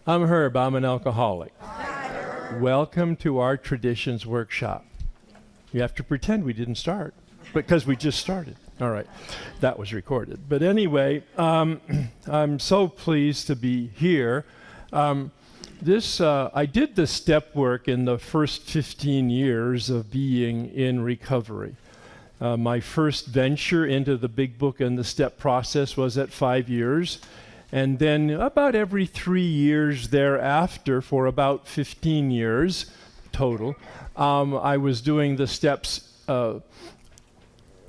I'm Herb. I'm an alcoholic. Welcome to our traditions workshop. You have to pretend we didn't start because we just started. All right. That was recorded. But anyway, I'm so pleased to be here. I did the step work in the first 15 years of being in recovery. My first venture into the big book and the step process was at 5 years. And then about every 3 years thereafter, for about 15 years total, I was doing the steps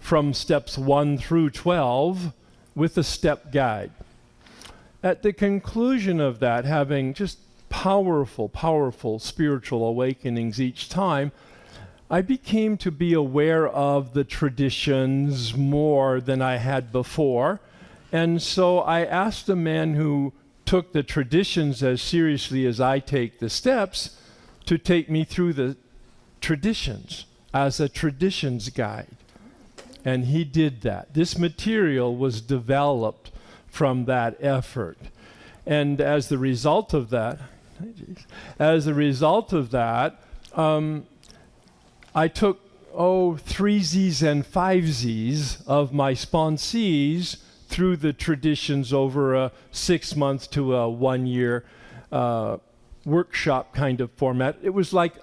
from steps 1 through 12 with a step guide. At the conclusion of that, having just powerful spiritual awakenings each time, I became to be aware of the traditions more than I had before. And so I asked a man who took the traditions as seriously as I take the steps to take me through the traditions as a traditions guide. And he did that. This material was developed from that effort. And as the result of that, I took 3 Z's and 5 Z's of my sponsees through the traditions over a 6-month to a 1-year workshop kind of format. It was like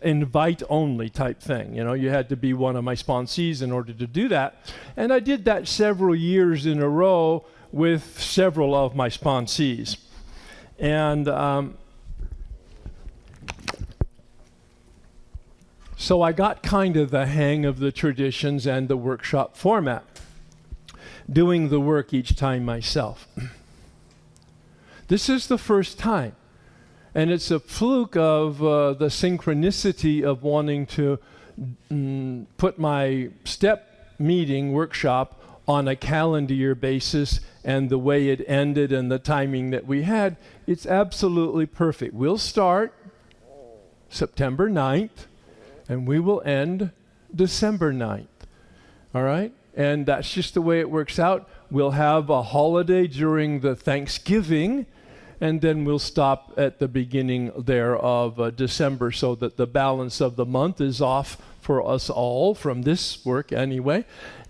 invite only type thing. You know, you had to be one of my sponsees in order to do that. And I did that several years in a row with several of my sponsees. And so I got kind of the hang of the traditions and the workshop format, doing the work each time myself. This is the first time, and it's a fluke of the synchronicity of wanting to put my step meeting workshop on a calendar year basis, and the way it ended and the timing that we had, it's absolutely perfect. We'll start September 9th, and we will end December 9th. All right? And that's just the way it works out. We'll have a holiday during the Thanksgiving, and then we'll stop at the beginning there of December, so that the balance of the month is off for us all from this work anyway.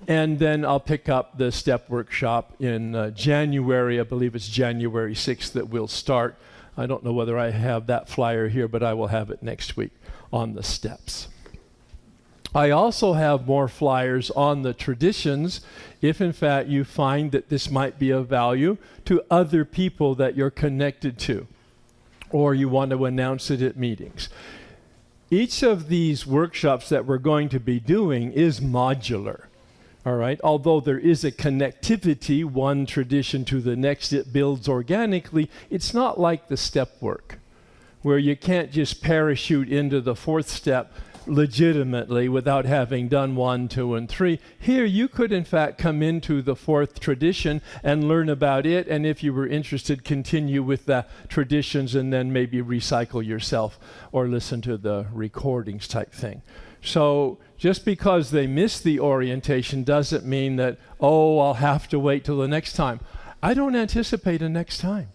And then I'll pick up the step workshop in January. I believe it's January 6th that we'll start. I don't know whether I have that flyer here, but I will have it next week on the steps. I also have more flyers on the traditions if in fact you find that this might be of value to other people that you're connected to, or you want to announce it at meetings. Each of these workshops that we're going to be doing is modular. All right, although there is a connectivity, one tradition to the next, it builds organically, it's not like the step work, where you can't just parachute into the 4th step legitimately without having done 1, 2, and 3. Here you could in fact come into the 4th tradition and learn about it, and if you were interested, continue with the traditions and then maybe recycle yourself or listen to the recordings type thing. So just because they miss the orientation doesn't mean that, oh, I'll have to wait till the next time. I don't anticipate a next time.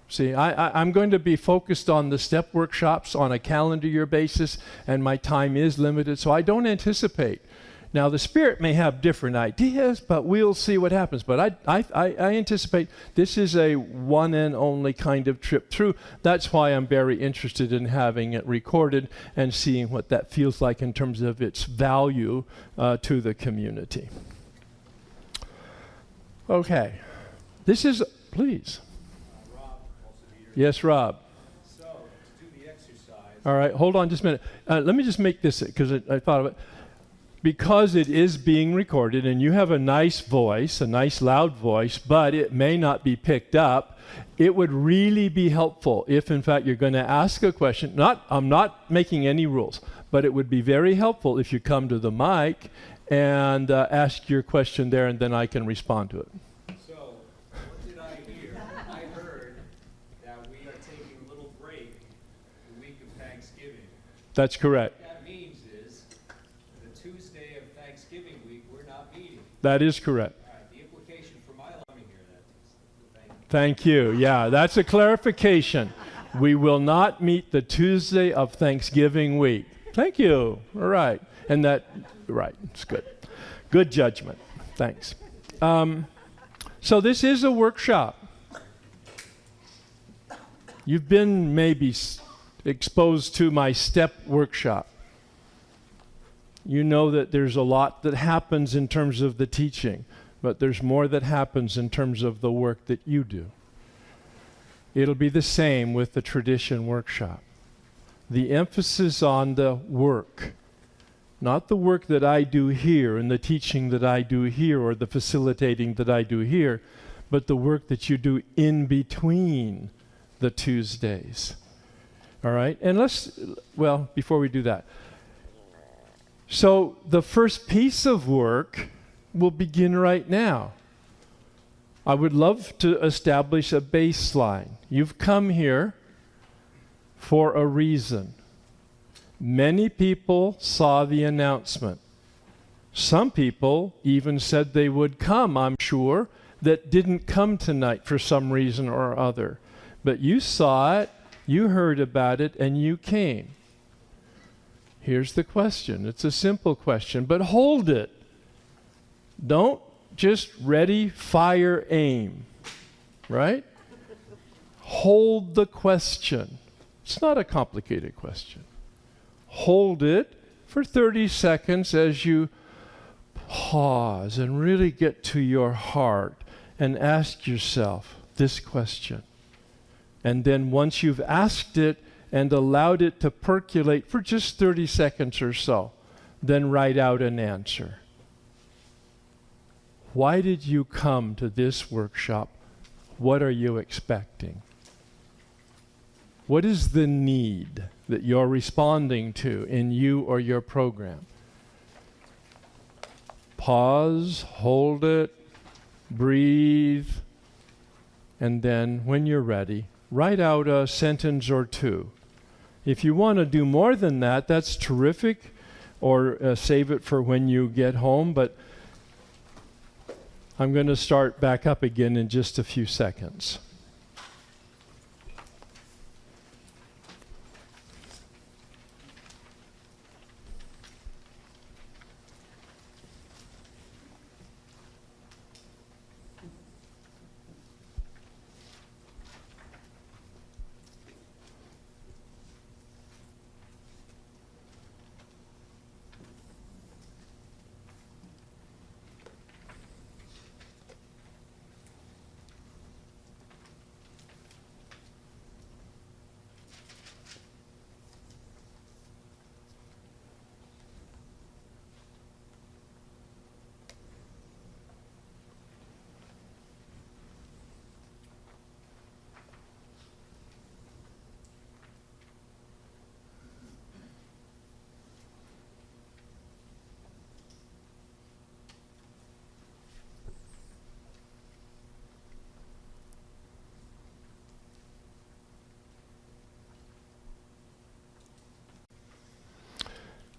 See, I'm going to be focused on the step workshops on a calendar year basis, and my time is limited, so I don't anticipate. Now, the Spirit may have different ideas, but we'll see what happens. But I anticipate this is a one and only kind of trip through. That's why I'm very interested in having it recorded and seeing what that feels like in terms of its value to the community. Okay. This is, please. Yes, Rob. So, to do the exercise. All right, hold on just a minute. Let me just make this, because I thought of it. Because it is being recorded, and you have a nice voice, a nice loud voice, but it may not be picked up, it would really be helpful if, in fact, you're going to ask a question. I'm not making any rules, but it would be very helpful if you come to the mic and ask your question there, and then I can respond to it. That's correct. What that means is the Tuesday of Thanksgiving week, we're not meeting. That is correct. All right, the implication for my, let me hear that. Thank you. Thank you. Yeah, that's a clarification. We will not meet the Tuesday of Thanksgiving week. Thank you. All right. And that, right, it's good. Good judgment. Thanks. So this is a workshop. You've been maybe exposed to my STEP workshop. You know that there's a lot that happens in terms of the teaching, but there's more that happens in terms of the work that you do. It'll be the same with the tradition workshop. The emphasis on the work, not the work that I do here and the teaching that I do here or the facilitating that I do here, but the work that you do in between the Tuesdays. All right? And well, before we do that. So the first piece of work will begin right now. I would love to establish a baseline. You've come here for a reason. Many people saw the announcement. Some people even said they would come, I'm sure, that didn't come tonight for some reason or other. But you saw it, you heard about it, and you came. Here's the question. It's a simple question, but hold it. Don't just ready, fire, aim, right? Hold the question. It's not a complicated question. Hold it for 30 seconds as you pause and really get to your heart and ask yourself this question. And then once you've asked it and allowed it to percolate for just 30 seconds or so, then write out an answer. Why did you come to this workshop? What are you expecting? What is the need that you're responding to in you or your program? Pause, hold it, breathe, and then when you're ready, write out a sentence or two. If you want to do more than that, that's terrific, or save it for when you get home, but I'm going to start back up again in just a few seconds.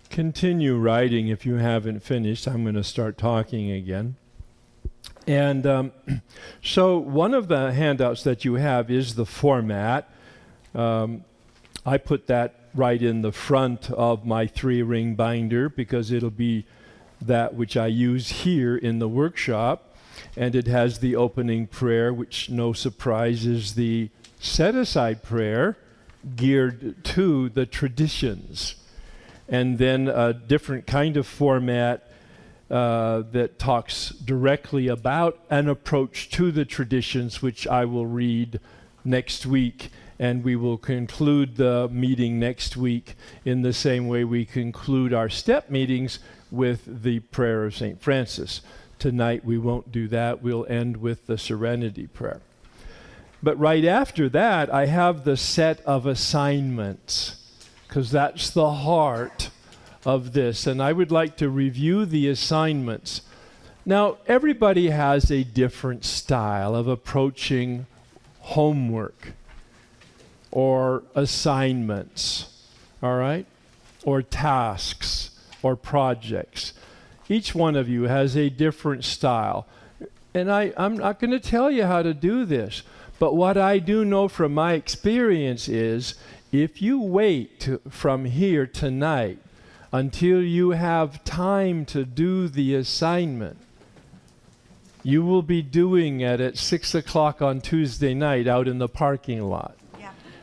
Continue writing if you haven't finished. I'm going to start talking again. And so one of the handouts that you have is the format. I put that right in the front of my 3-ring binder because it'll be that which I use here in the workshop. And it has the opening prayer, which, no surprise, is the set-aside prayer geared to the traditions. And then a different kind of format that talks directly about an approach to the traditions, which I will read next week. And we will conclude the meeting next week in the same way we conclude our step meetings with the prayer of St. Francis. Tonight we won't do that. We'll end with the Serenity Prayer. But right after that, I have the set of assignments, because that's the heart of this. And I would like to review the assignments. Now, everybody has a different style of approaching homework or assignments, all right? Or tasks or projects. Each one of you has a different style. And I'm not going to tell you how to do this, but what I do know from my experience is if you wait from here tonight until you have time to do the assignment, you will be doing it at 6 o'clock on Tuesday night out in the parking lot,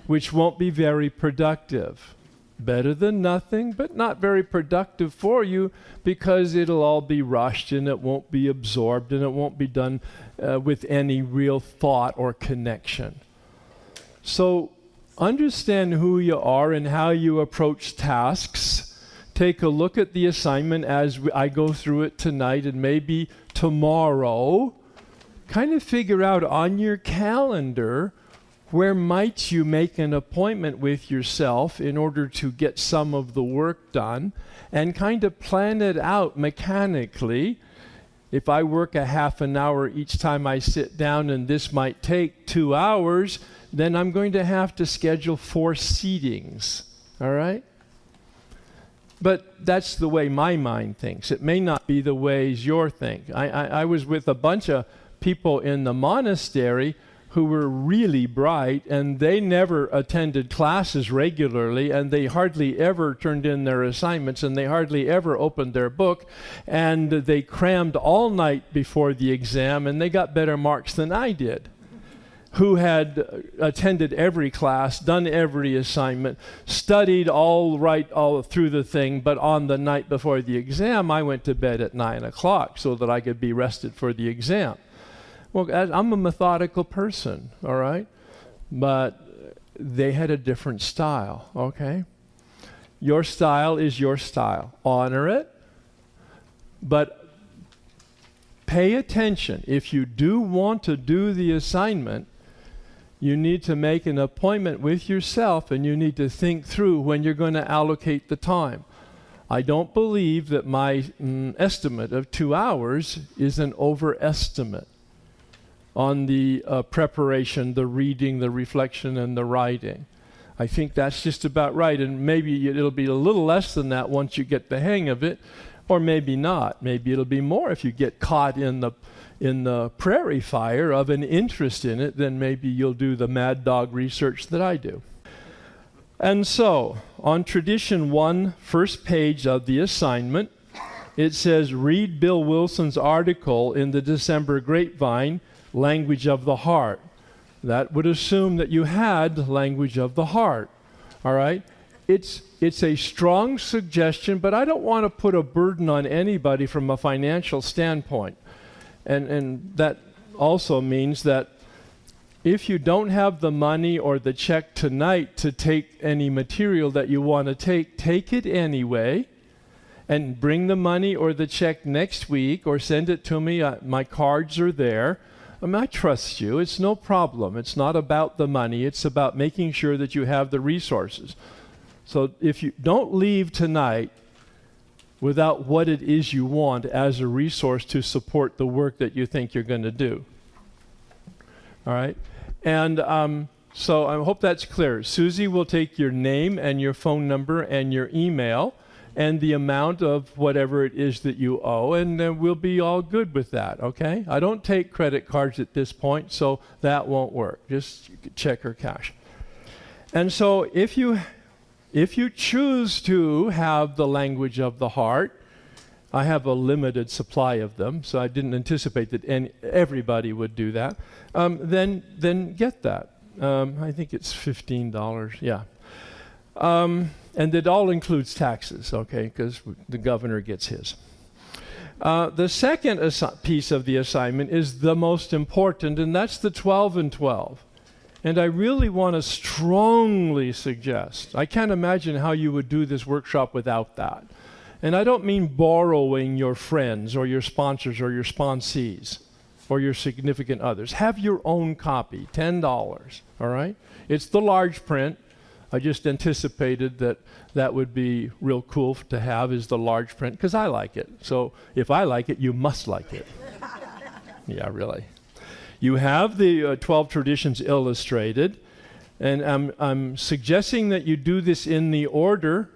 which won't be very productive. Better than nothing, but not very productive for you because it'll all be rushed and it won't be absorbed and it won't be done with any real thought or connection. So understand who you are and how you approach tasks. Take a look at the assignment as I go through it tonight and maybe tomorrow. Kind of figure out on your calendar where might you make an appointment with yourself in order to get some of the work done, and kind of plan it out mechanically. If I work a half an hour each time I sit down and this might take 2 hours, then I'm going to have to schedule 4 seatings, all right? But that's the way my mind thinks. It may not be the ways you think. I was with a bunch of people in the monastery who were really bright, and they never attended classes regularly, and they hardly ever turned in their assignments, and they hardly ever opened their book, and they crammed all night before the exam, and they got better marks than I did, who had attended every class, done every assignment, studied all through the thing, but on the night before the exam, I went to bed at 9 o'clock so that I could be rested for the exam. Well, I'm a methodical person, all right? But they had a different style, okay? Your style is your style. Honor it, but pay attention. If you do want to do the assignment, you need to make an appointment with yourself, and you need to think through when you're going to allocate the time. I don't believe that my estimate of 2 hours is an overestimate on the preparation, the reading, the reflection, and the writing. I think that's just about right, and maybe it'll be a little less than that once you get the hang of it, or maybe not. Maybe it'll be more if you get caught in the prairie fire of an interest in it, then maybe you'll do the mad dog research that I do. And so, on tradition 1, first page of the assignment, it says, read Bill Wilson's article in the December Grapevine, Language of the Heart. That would assume that you had language of the heart, all right? It's a strong suggestion, but I don't want to put a burden on anybody from a financial standpoint. And that also means that if you don't have the money or the check tonight to take any material that you want to take it anyway, and bring the money or the check next week, or send it to me. My cards are there. I trust you. It's no problem. It's not about the money. It's about making sure that you have the resources. So if you don't leave tonight without what it is you want as a resource to support the work that you think you're going to do. All right? And so I hope that's clear. Susie will take your name and your phone number and your email and the amount of whatever it is that you owe, and then we'll be all good with that, okay? I don't take credit cards at this point, so that won't work. Just check or cash. And so if you choose to have the language of the heart, I have a limited supply of them, so I didn't anticipate that everybody would do that, then get that. I think it's $15, yeah. And it all includes taxes, okay, because the governor gets his. The second piece of the assignment is the most important, and that's the 12 and 12. And I really want to strongly suggest, I can't imagine how you would do this workshop without that. And I don't mean borrowing your friends or your sponsors or your sponsees or your significant others. Have your own copy, $10, all right? It's the large print. I just anticipated that that would be real cool to have, is the large print, because I like it. So if I like it, you must like it. Yeah, really. You have the 12 traditions illustrated, and I'm suggesting that you do this in the order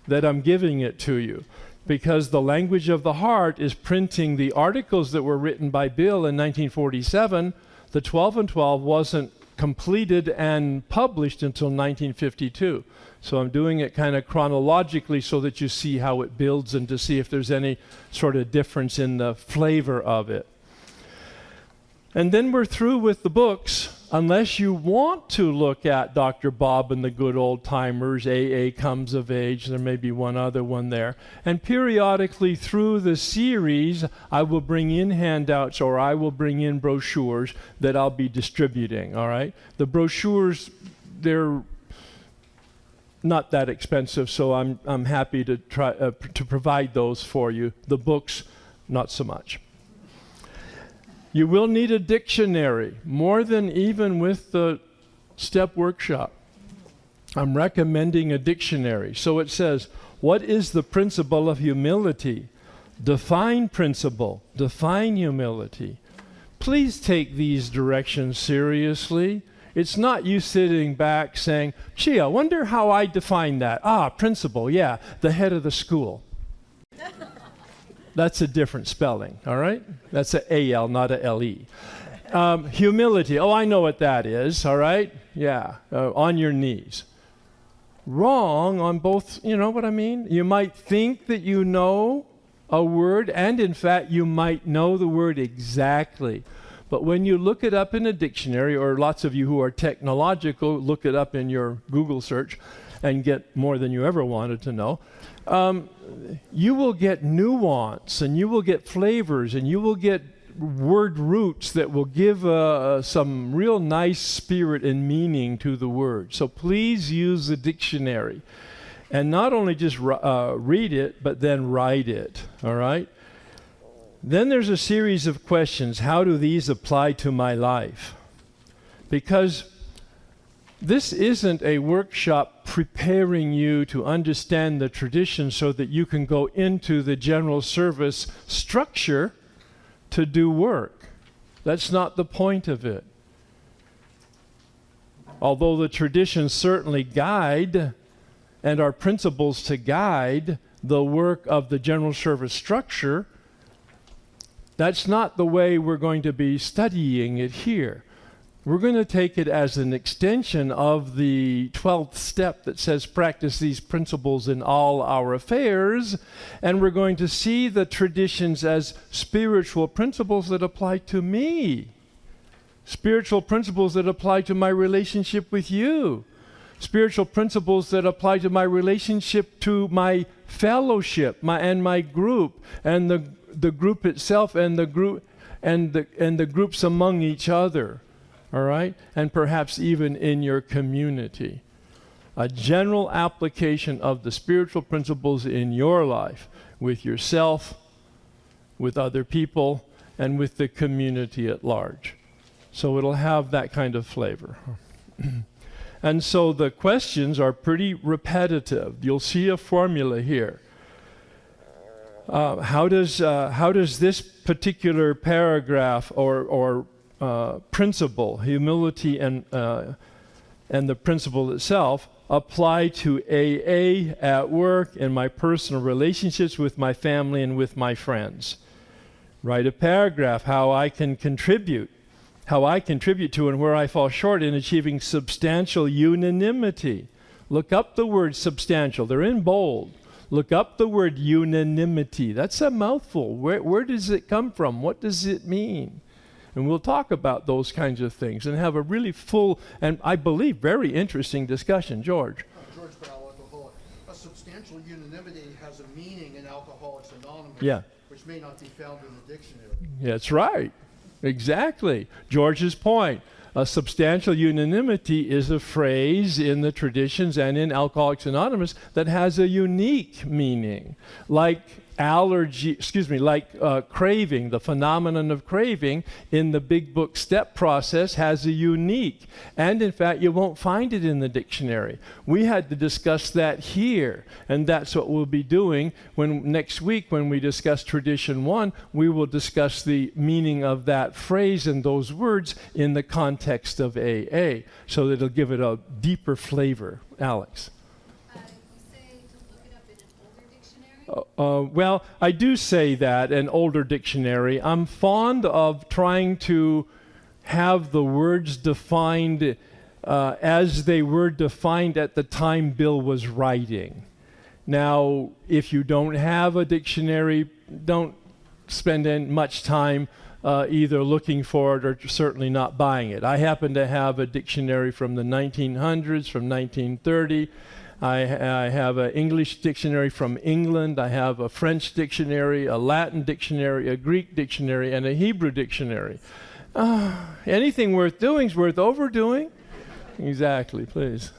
that I'm giving it to you. because the language of the heart is printing the articles that were written by Bill in 1947. The 12 and 12 wasn't completed and published until 1952. So I'm doing it kind of chronologically so that you see how it builds and to see if there's any sort of difference in the flavor of it. And then we're through with the books, unless you want to look at Dr. Bob and the Good Old Timers, AA Comes of Age, there may be one other one there. And periodically through the series, I will bring in handouts or I will bring in brochures that I'll be distributing, all right? The brochures, they're not that expensive, so I'm happy to try to provide those for you. The books, not so much. You will need a dictionary, more than even with the STEP workshop. I'm recommending a dictionary. So it says, what is the principle of humility? Define principle, define humility. Please take these directions seriously. It's not you sitting back saying, gee, I wonder how I define that. Ah, principle, yeah, the head of the school. That's a different spelling, all right? That's a A-L, not a L-E. Humility, oh, I know what that is, all right? Yeah, on your knees. Wrong on both, you know what I mean? You might think that you know a word, and in fact, you might know the word exactly. But when you look it up in a dictionary, or lots of you who are technological, look it up in your Google search and get more than you ever wanted to know, you will get nuance, and you will get flavors, and you will get word roots that will give some real nice spirit and meaning to the word. So please use the dictionary. And not only just read it, but then write it, all right? Then there's a series of questions. How do these apply to my life? Because this isn't a workshop preparing you to understand the tradition so that you can go into the general service structure to do work. That's not the point of it. Although the traditions certainly guide and are principles to guide the work of the general service structure, that's not the way we're going to be studying it here. We're going to take it as an extension of the 12th step that says practice these principles in all our affairs, and we're going to see the traditions as spiritual principles that apply to me, spiritual principles that apply to my relationship with you, spiritual principles that apply to my relationship to my fellowship, my group, and the group itself, and the group and the groups among each other. All right? And perhaps even in your community. A general application of the spiritual principles in your life, with yourself, with other people, and with the community at large. So it'll have that kind of flavor. And so the questions are pretty repetitive. You'll see a formula here. How does this particular paragraph or principle, humility and the principle itself, apply to AA at work and my personal relationships with my family and with my friends? Write a paragraph how I can contribute to and where I fall short in achieving substantial unanimity. Look up the word substantial. They're in bold. Look up the word unanimity. That's a mouthful. Where does it come from? What does it mean? And we'll talk about those kinds of things and have a really full and, I believe, very interesting discussion. George. George Bell, alcoholic. A substantial unanimity has a meaning in Alcoholics Anonymous, Yeah. which may not be found in the dictionary. That's right. Exactly. George's point. A substantial unanimity is a phrase in the traditions and in Alcoholics Anonymous that has a unique meaning, like craving. The phenomenon of craving in the Big Book step process has a unique, and in fact you won't find it in the dictionary. We had to discuss that here, and that's what we'll be doing next week when we discuss Tradition 1. We will discuss the meaning of that phrase and those words in the context of AA, so that it'll give it a deeper flavor. Alex. You say to look it up in an older dictionary? Well, I do say that, an older dictionary. I'm fond of trying to have the words defined as they were defined at the time Bill was writing. Now, if you don't have a dictionary, don't spend much time either looking for it or certainly not buying it. I happen to have a dictionary from the 1900s, from 1930. I have an English dictionary from England. I have a French dictionary, a Latin dictionary, a Greek dictionary, and a Hebrew dictionary. Anything worth doing is worth overdoing. Exactly, please.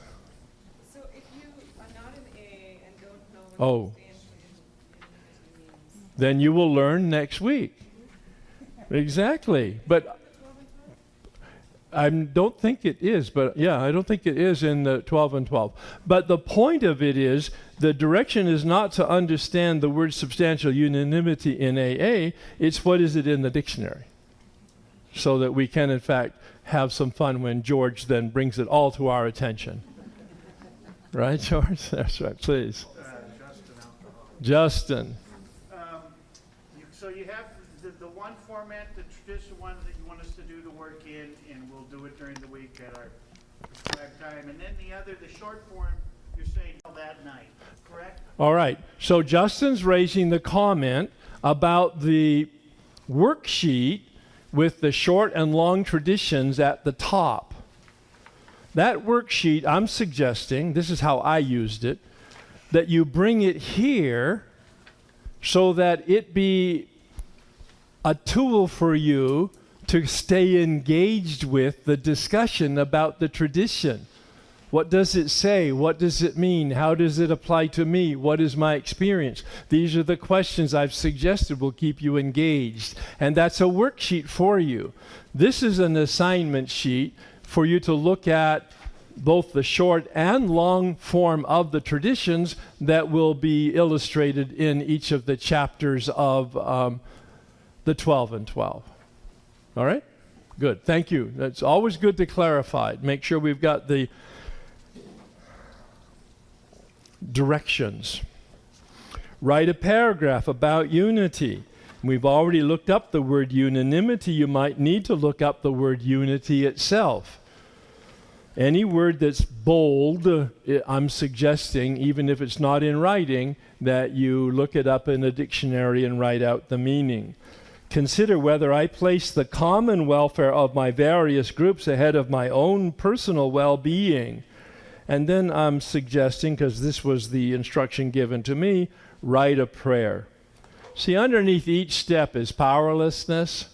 So if you are not an A and don't know what Oh. substantial means, Then you will learn next week. Exactly. But I don't think it is, but yeah, I don't think it is in the 12 and 12. But the point of it is, the direction is not to understand the word substantial unanimity in AA, it's what is it in the dictionary. So that we can, in fact, have some fun when George then brings it all to our attention. Right, George? That's right, please. Justin. So you have the one format, the traditional one that you want us to do the work in, and we'll do it during the week at our prescribed time. And then the other, the short form, you're saying that night, correct? All right. So Justin's raising the comment about the worksheet with the short and long traditions at the top. That worksheet, I'm suggesting, this is how I used it, that you bring it here so that it be a tool for you to stay engaged with the discussion about the tradition. What does it say? What does it mean? How does it apply to me? What is my experience? These are the questions I've suggested will keep you engaged. And that's a worksheet for you. This is an assignment sheet for you to look at both the short and long form of the traditions that will be illustrated in each of the chapters of the 12 and 12. All right? Good. Thank you. That's always good to clarify. Make sure we've got the directions. Write a paragraph about unity. We've already looked up the word unanimity. You might need to look up the word unity itself. Any word that's bold, I'm suggesting, even if it's not in writing, that you look it up in a dictionary and write out the meaning. Consider whether I place the common welfare of my various groups ahead of my own personal well-being. And then I'm suggesting, because this was the instruction given to me, write a prayer. See, underneath each step is powerlessness.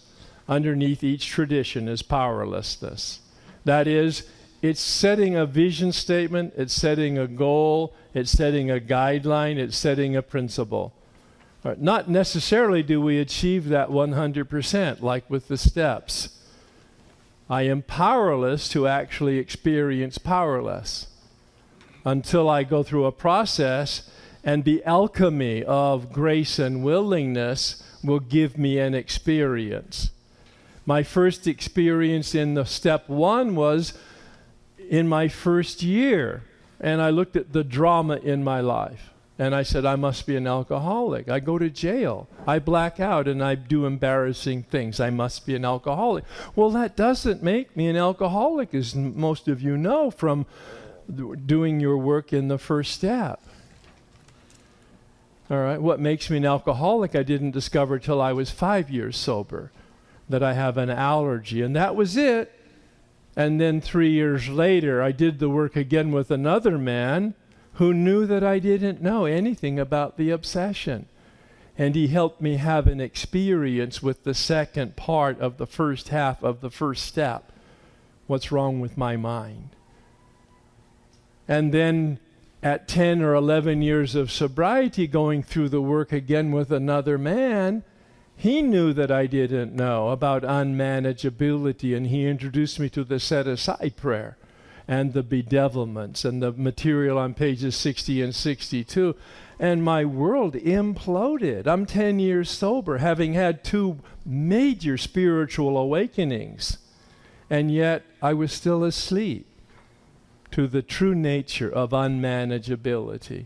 Underneath each tradition is powerlessness. That is, it's setting a vision statement, it's setting a goal, it's setting a guideline, it's setting a principle. Right. Not necessarily do we achieve that 100%, like with the steps. I am powerless to actually experience powerless until I go through a process, and the alchemy of grace and willingness will give me an experience. My first experience in the step one was in my first year, and I looked at the drama in my life, and I said, I must be an alcoholic. I go to jail. I black out, and I do embarrassing things. I must be an alcoholic. Well, that doesn't make me an alcoholic, as most of you know from doing your work in the first step. All right, what makes me an alcoholic I didn't discover till I was 5 years sober, that I have an allergy, and that was it. And then 3 years later, I did the work again with another man who knew that I didn't know anything about the obsession. And he helped me have an experience with the second part of the first half of the first step. What's wrong with my mind? And then at 10 or 11 years of sobriety, going through the work again with another man, he knew that I didn't know about unmanageability, and he introduced me to the set-aside prayer and the bedevilments and the material on pages 60 and 62. And my world imploded. I'm 10 years sober, having had 2 major spiritual awakenings, and yet I was still asleep to the true nature of unmanageability.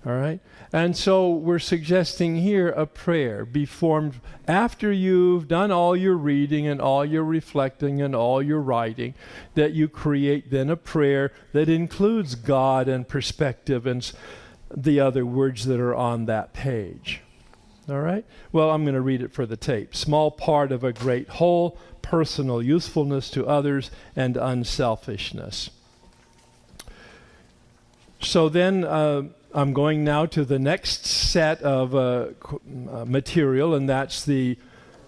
All right? And so we're suggesting here a prayer be formed after you've done all your reading and all your reflecting and all your writing, that you create then a prayer that includes God and perspective and the other words that are on that page. All right? Well, I'm going to read it for the tape. Small part of a great whole, personal usefulness to others, and unselfishness. So then I'm going now to the next set of material, and that's the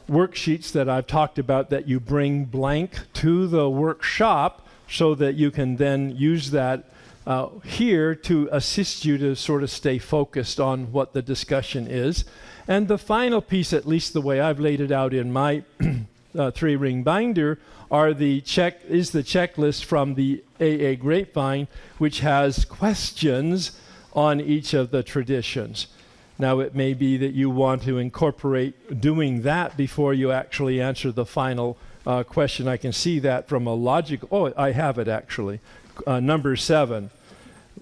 worksheets that I've talked about that you bring blank to the workshop so that you can then use that here to assist you to sort of stay focused on what the discussion is. And the final piece, at least the way I've laid it out in my three-ring binder, is the checklist from the AA Grapevine, which has questions on each of the traditions. Now, it may be that you want to incorporate doing that before you actually answer the final question. I can see that from a logical. Oh, I have it actually. Number 7.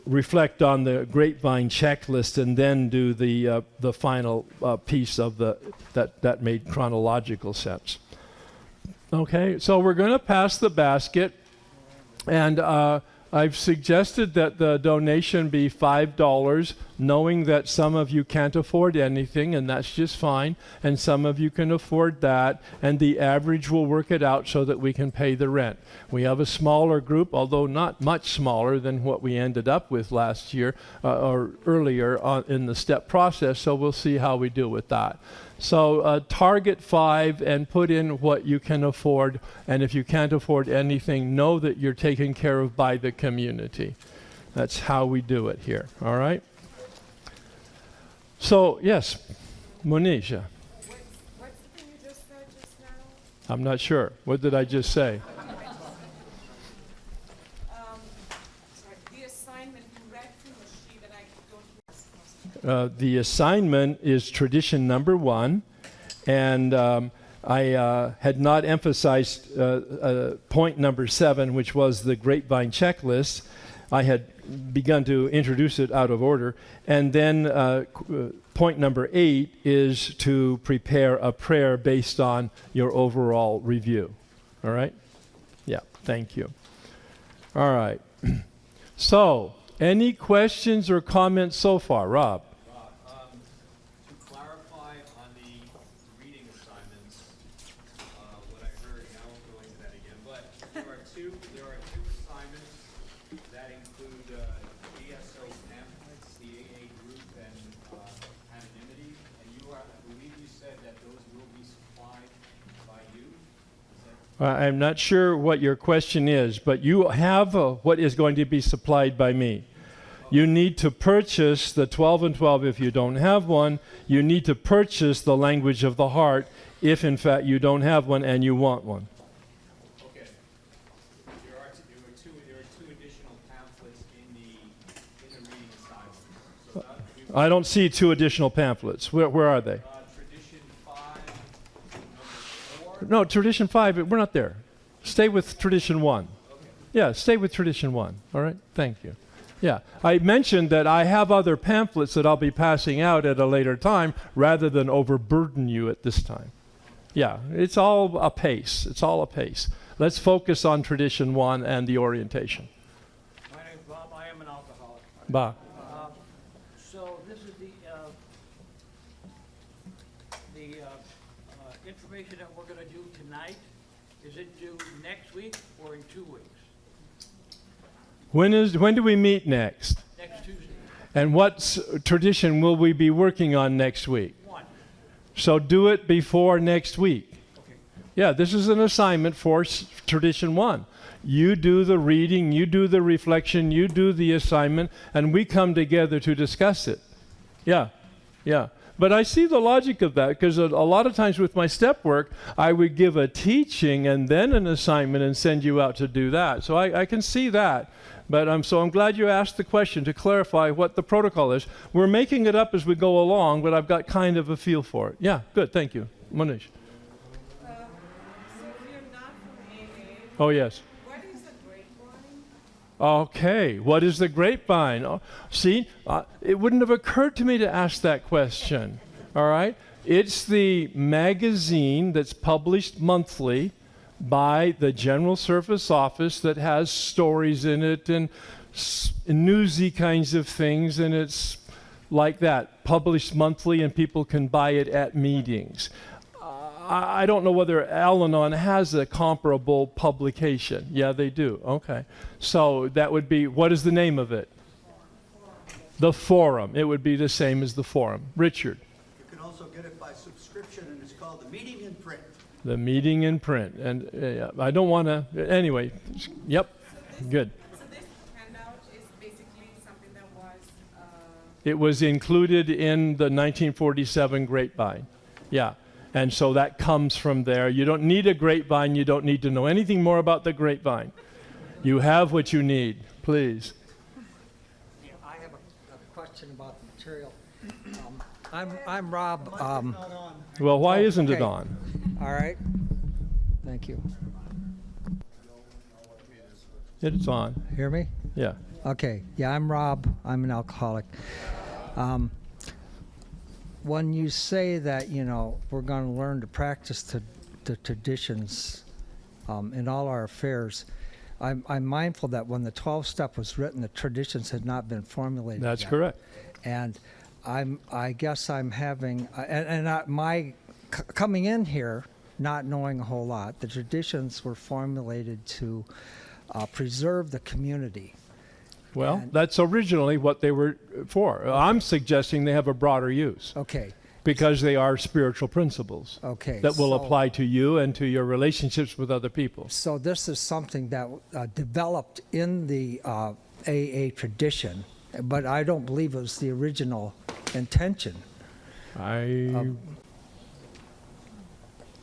Reflect on the grapevine checklist and then do the final piece of that made chronological sense. Okay, so we're going to pass the basket, and I've suggested that the donation be $5, knowing that some of you can't afford anything, and that's just fine, and some of you can afford that, and the average will work it out so that we can pay the rent. We have a smaller group, although not much smaller than what we ended up with last year or earlier in the step process, so we'll see how we do with that. So target 5 and put in what you can afford, and if you can't afford anything, know that you're taken care of by the community. That's how we do it here, all right? So, yes, Monisha. What's the thing you just said just now? I'm not sure. What did I just say? Sorry, the assignment you read from the sheet and I don't hear this. The assignment is tradition number 1, and I had not emphasized point number 7, which was the grapevine checklist. I had begun to introduce it out of order. And then point number 8 is to prepare a prayer based on your overall review. All right? Yeah, thank you. All right. So, any questions or comments so far? Rob? To clarify on the reading assignments, what I heard, and I won't go into that again, but there are two assignments that include DSO pamphlets, the AA group, and anonymity. And I believe you said that those will be supplied by you. I'm not sure what your question is, but you have what is going to be supplied by me. You need to purchase the 12 and 12 if you don't have one. You need to purchase the language of the heart if, in fact, you don't have one and you want one. Okay. There are two additional pamphlets in the reading assignment. So I don't see 2 additional pamphlets. Where are they? tradition 5, number 4. No, tradition 5, we're not there. Stay with tradition 1. Okay. Yeah, stay with tradition 1. All right? Thank you. Yeah, I mentioned that I have other pamphlets that I'll be passing out at a later time rather than overburden you at this time. Yeah, it's all a pace. It's all a pace. Let's focus on tradition 1 and the orientation. My name's Bob. I am an alcoholic. Ba. So this is the information that we're going to do tonight. Is it due next week or in 2 weeks? When do we meet next? Next Tuesday. And what tradition will we be working on next week? 1. So do it before next week. Okay. Yeah, this is an assignment for tradition 1. You do the reading, you do the reflection, you do the assignment, and we come together to discuss it. Yeah, yeah. But I see the logic of that, because a lot of times with my step work, I would give a teaching and then an assignment and send you out to do that. So I can see that. But I'm glad you asked the question to clarify what the protocol is. We're making it up as we go along, but I've got kind of a feel for it. Yeah, good, thank you. Monish. So if you're not from AA, Oh, yes. what is the grapevine? Okay, what is the grapevine? Oh, see, it wouldn't have occurred to me to ask that question. All right? It's the magazine that's published monthly by the General Service Office that has stories in it and newsy kinds of things, and it's like that, published monthly, and people can buy it at meetings. I don't know whether Al-Anon has a comparable publication. Yeah, they do. Okay. So that would be, what is the name of it? The Forum. It would be the same as the Forum. Richard. You can also get it by subscription, and it's called The Meeting in Print. The Meeting in Print. And I don't want to, anyway, yep, good. So this handout is basically something that was... It was included in the 1947 grapevine. Yeah. And so that comes from there. You don't need a grapevine. You don't need to know anything more about the grapevine. You have what you need. Please. Yeah, I have a question about the material. I'm Rob. Well, why isn't it okay. on? All right. Thank you. It's on. Hear me? Yeah. Okay. Yeah, I'm Rob. I'm an alcoholic. When you say that, you know, we're going to learn to practice the traditions in all our affairs, I'm mindful that when the 12-step was written, the traditions had not been formulated That's yet. correct. And I guess I'm having, coming in here, not knowing a whole lot, the traditions were formulated to preserve the community. Well, And- that's originally what they were for. I'm suggesting they have a broader use Okay. because they are spiritual principles Okay. that will so- apply to you and to your relationships with other people. So this is something that developed in the AA tradition, but I don't believe it was the original intention.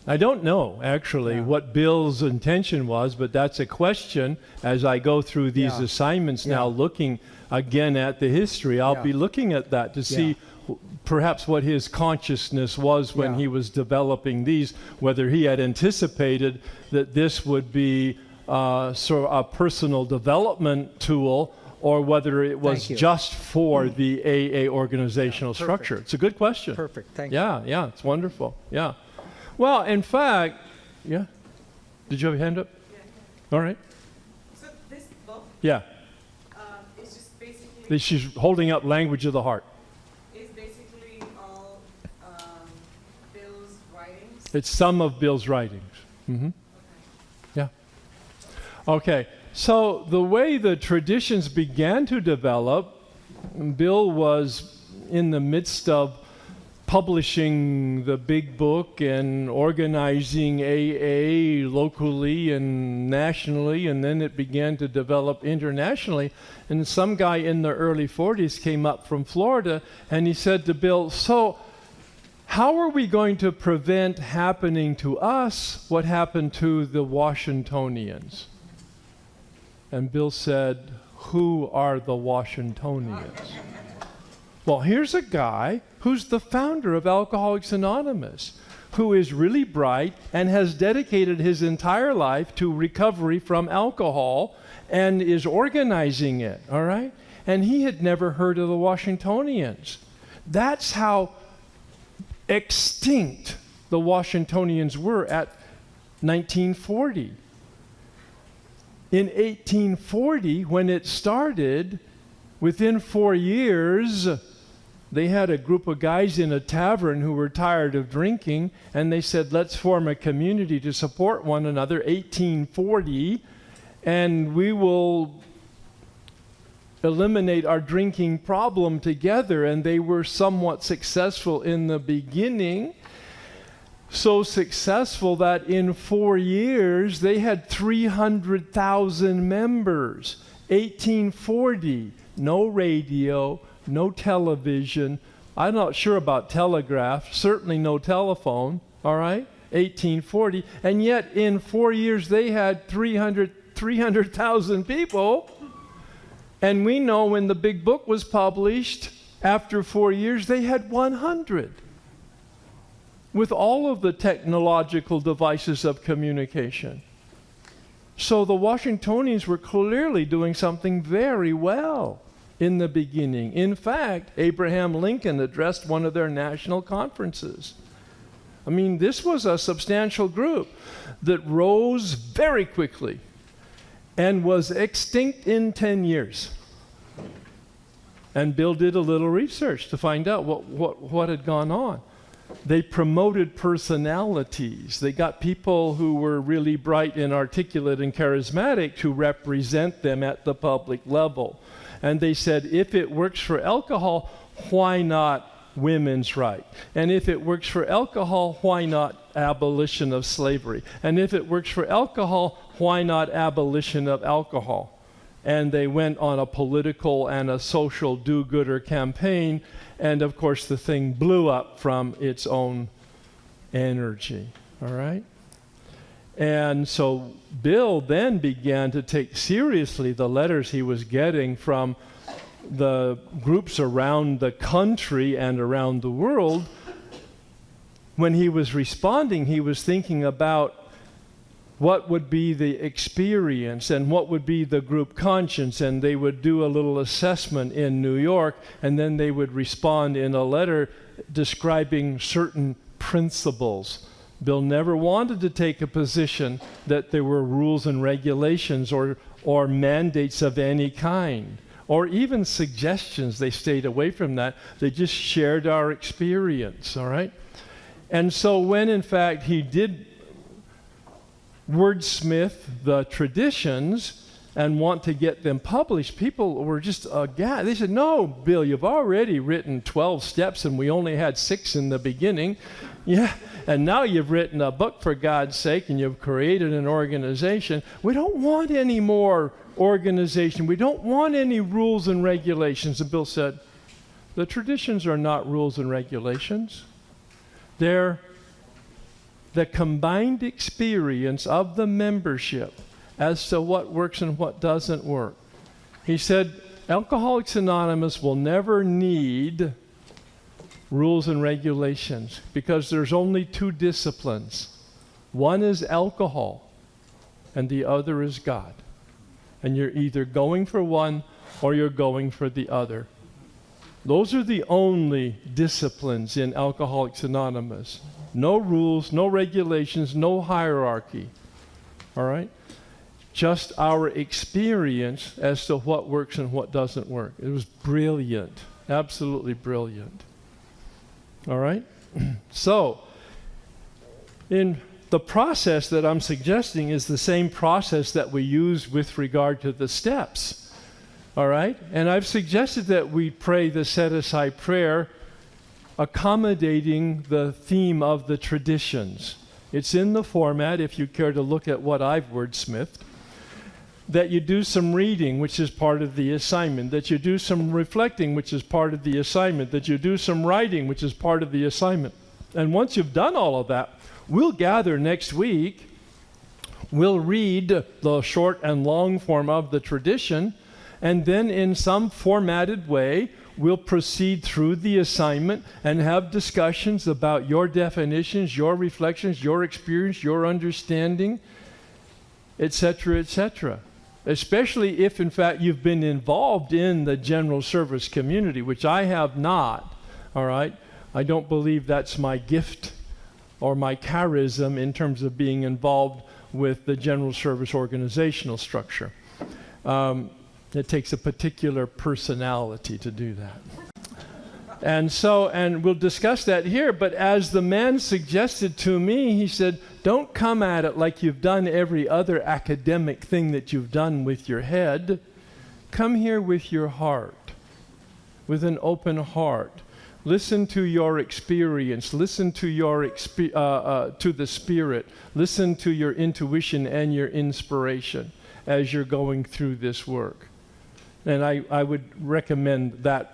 I don't know, actually, Yeah. what Bill's intention was, but that's a question as I go through these Yeah. assignments now, Yeah. looking again at the history. I'll Yeah. be looking at that to see perhaps what his consciousness was when Yeah. he was developing these, whether he had anticipated that this would be sort of a personal development tool, or whether it was Thank you. just for the AA organizational Perfect. structure. It's a good question. Perfect. Thank you. Yeah, it's wonderful. Yeah. Well, in fact, yeah. Did you have your hand up? Yeah. All right. So this book Yeah. is just basically... She's holding up Language of the Heart. is basically all Bill's writings. It's some of Bill's writings. Mm-hmm. Yeah. Okay. So the way the traditions began to develop, Bill was in the midst of publishing the big book and organizing AA locally and nationally, and then it began to develop internationally. And some guy in the early 40s came up from Florida, and he said to Bill, so how are we going to prevent happening to us what happened to the Washingtonians? And Bill said, who are the Washingtonians? Well, here's a guy who's the founder of Alcoholics Anonymous, who is really bright and has dedicated his entire life to recovery from alcohol and is organizing it, all right? And he had never heard of the Washingtonians. That's how extinct the Washingtonians were at 1940. In 1840, when it started, within 4 years, they had a group of guys in a tavern who were tired of drinking, and they said, let's form a community to support one another, 1840, and we will eliminate our drinking problem together. And they were somewhat successful in the beginning, so successful that in 4 years, they had 300,000 members. 1840, no radio, no television. I'm not sure about telegraph, certainly no telephone, all right? 1840. And yet in 4 years they had 300,000 people. And we know when the big book was published, after 4 years they had 100. With all of the technological devices of communication. So the Washingtonians were clearly doing something very well in the beginning. In fact, Abraham Lincoln addressed one of their national conferences. I mean, this was a substantial group that rose very quickly and was extinct in 10 years. And Bill did a little research to find out what had gone on. They promoted personalities. They got people who were really bright and articulate and charismatic to represent them at the public level. And they said, if it works for alcohol, why not women's right? And if it works for alcohol, why not abolition of slavery? And if it works for alcohol, why not abolition of alcohol? And they went on a political and a social do-gooder campaign, and of course the thing blew up from its own energy, all right? And so Bill then began to take seriously the letters he was getting from the groups around the country and around the world. When he was responding, he was thinking about what would be the experience and what would be the group conscience, and they would do a little assessment in New York, and then they would respond in a letter describing certain principles. Bill never wanted to take a position that there were rules and regulations or mandates of any kind, or even suggestions. They stayed away from that. They just shared our experience, all right? And so when, in fact, he did wordsmith the traditions and want to get them published, people were just aghast. They said, no, Bill, you've already written 12 steps and we only had 6 in the beginning. Yeah, and now you've written a book, for God's sake, and you've created an organization. We don't want any more organization. We don't want any rules and regulations. And Bill said, the traditions are not rules and regulations. They're the combined experience of the membership as to what works and what doesn't work. He said, Alcoholics Anonymous will never need rules and regulations because there's only 2 disciplines. One is alcohol and the other is God. And you're either going for one or you're going for the other. Those are the only disciplines in Alcoholics Anonymous. No rules, no regulations, no hierarchy. All right? Just our experience as to what works and what doesn't work. It was brilliant, absolutely brilliant. All right? So, in the process that I'm suggesting is the same process that we use with regard to the steps. All right? And I've suggested that we pray the set-aside prayer accommodating the theme of the traditions. It's in the format, if you care to look at what I've wordsmithed, that you do some reading, which is part of the assignment, that you do some reflecting, which is part of the assignment, that you do some writing, which is part of the assignment. And once you've done all of that, we'll gather next week, we'll read the short and long form of the tradition, and then in some formatted way, we'll proceed through the assignment and have discussions about your definitions, your reflections, your experience, your understanding, etc., etc. Especially if, in fact, you've been involved in the general service community, which I have not, all right? I don't believe that's my gift or my charism in terms of being involved with the general service organizational structure. It takes a particular personality to do that. And we'll discuss that here, but as the man suggested to me, he said, don't come at it like you've done every other academic thing that you've done with your head. Come here with your heart, with an open heart. Listen to your experience. Listen to to the Spirit. Listen to your intuition and your inspiration as you're going through this work. And I would recommend that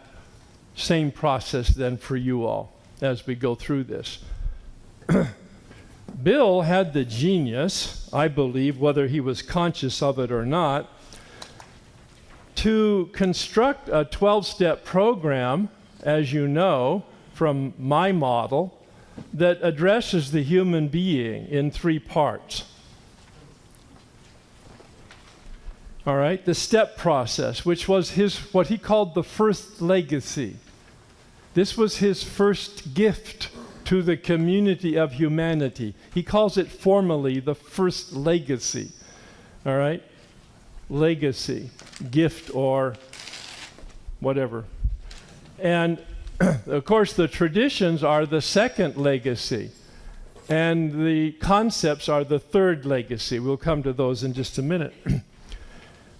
same process then for you all as we go through this. Bill had the genius, I believe, whether he was conscious of it or not, to construct a 12-step program, as you know, from my model, that addresses the human being in 3 parts. All right, the step process, which was what he called the first legacy. This was his first gift to the community of humanity. He calls it formally the first legacy. All right? Legacy, gift, or whatever. And of course, the traditions are the second legacy, and the concepts are the third legacy. We'll come to those in just a minute.